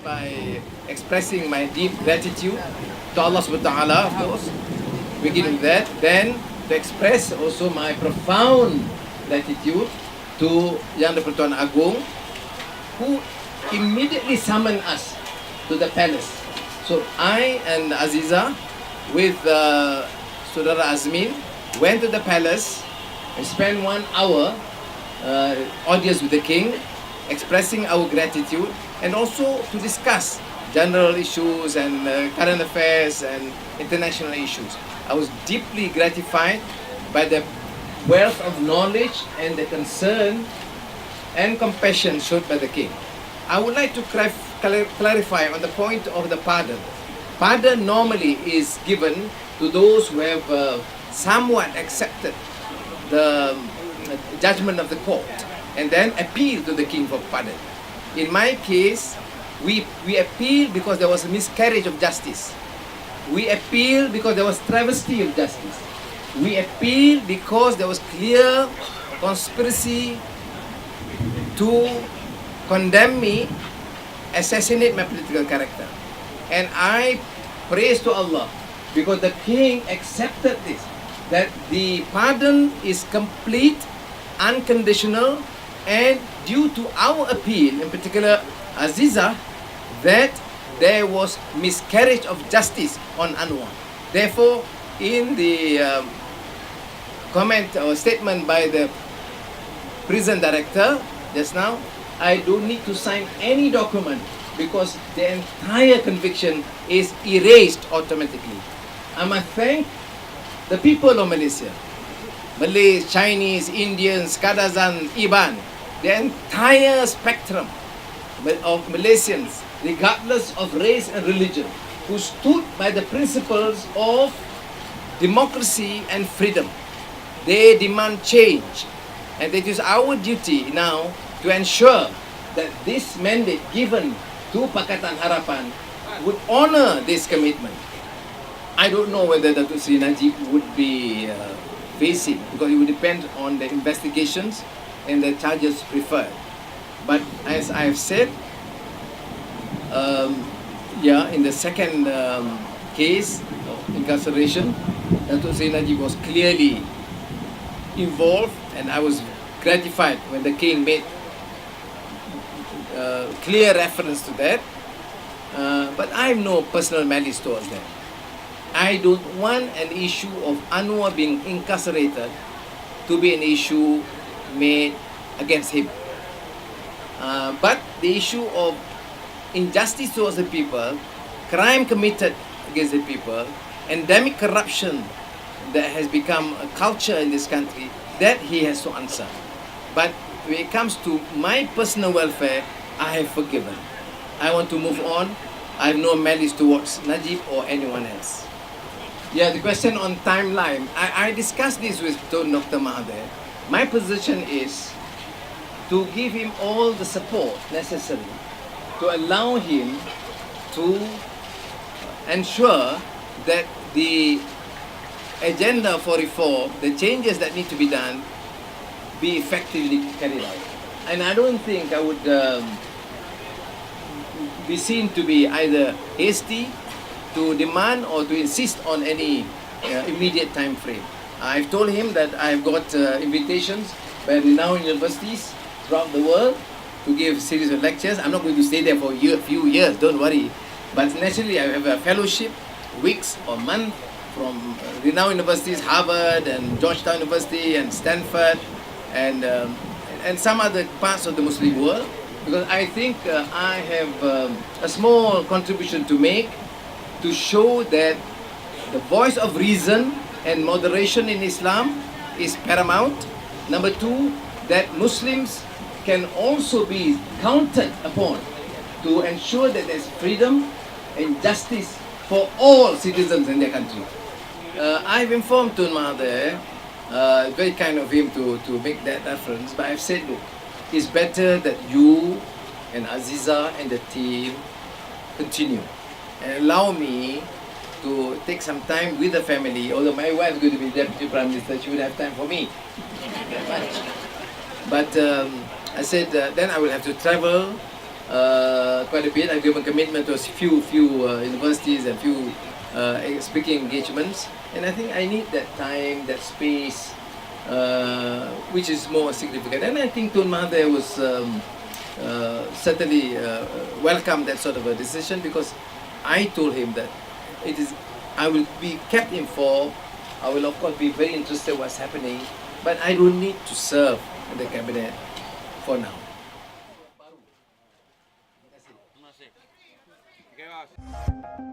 by expressing my deep gratitude to Allah subhanahu wa ta'ala, of course. Begin with that. Then to express also my profound gratitude to Yang di-Pertuan Agong, who immediately summoned us to the palace. So I and Aziza with Saudara Azmin went to the palace and spent 1 hour audience with the king, expressing our gratitude and also to discuss general issues and current affairs and international issues. I was deeply gratified by the wealth of knowledge and the concern and compassion showed by the king. I would like to clarify on the point of the pardon. Pardon normally is given to those who have somewhat accepted the judgment of the court and then appeal to the king for pardon. In my case, we appealed because there was a miscarriage of justice. We appealed because there was travesty of justice. We appealed because there was clear conspiracy to condemn me, assassinate my political character. And I praise to Allah because the king accepted this, that the pardon is complete, unconditional, and due to our appeal, in particular Aziza, that there was miscarriage of justice on Anwar. Therefore, in the comment or statement by the prison director just now, I don't need to sign any document because the entire conviction is erased automatically. I must thank the people of Malaysia, Malays, Chinese, Indians, Kadazan, Iban, the entire spectrum of Malaysians, regardless of race and religion, who stood by the principles of democracy and freedom. They demand change, and it is our duty now to ensure that this mandate given to Pakatan Harapan would honor this commitment. I don't know whether Datuk Seri Najib would be facing, because it would depend on the investigations and the charges preferred. But as I have said, in the second case of incarceration, Datuk Seri Najib was clearly involved, and I was gratified when the king made clear reference to that. But I have no personal malice towards that. I don't want an issue of Anwar being incarcerated to be an issue made against him. But the issue of injustice towards the people, crime committed against the people, endemic corruption that has become a culture in this country, that he has to answer. But when it comes to my personal welfare, I have forgiven. I want to move on. I have no malice towards Najib or anyone else. Yeah, the question on timeline. I discussed this with Tun Dr. Mahathir. My position is to give him all the support necessary to allow him to ensure that the agenda for reform, the changes that need to be done, be effectively carried out. And I don't think I would be seen to be either hasty to demand or to insist on any immediate time frame. I've told him that I've got invitations by renowned universities throughout the world to give a series of lectures. I'm not going to stay there for a few years, don't worry. But naturally, I have a fellowship, weeks or month, from renowned universities, Harvard and Georgetown University and Stanford and some other parts of the Muslim world. Because I think I have a small contribution to make to show that the voice of reason and moderation in Islam is paramount. Number two, that Muslims can also be counted upon to ensure that there's freedom and justice for all citizens in their country. I've informed Tun Mahathir, very kind of him to make that reference, but I've said, look, it's better that you and Aziza and the team continue and allow me to take some time with the family. Although my wife is going to be Deputy Prime Minister, she would have time for me that much. But I said then I will have to travel quite a bit. I've given commitment to a few universities and few speaking engagements, and I think I need that time, that space, which is more significant. And I think Tun Mahathir was certainly welcome that sort of a decision, because I told him that I will be kept informed. I will of course be very interested in what's happening, but I don't need to serve in the cabinet for now. Terima kasih. Okey, bos.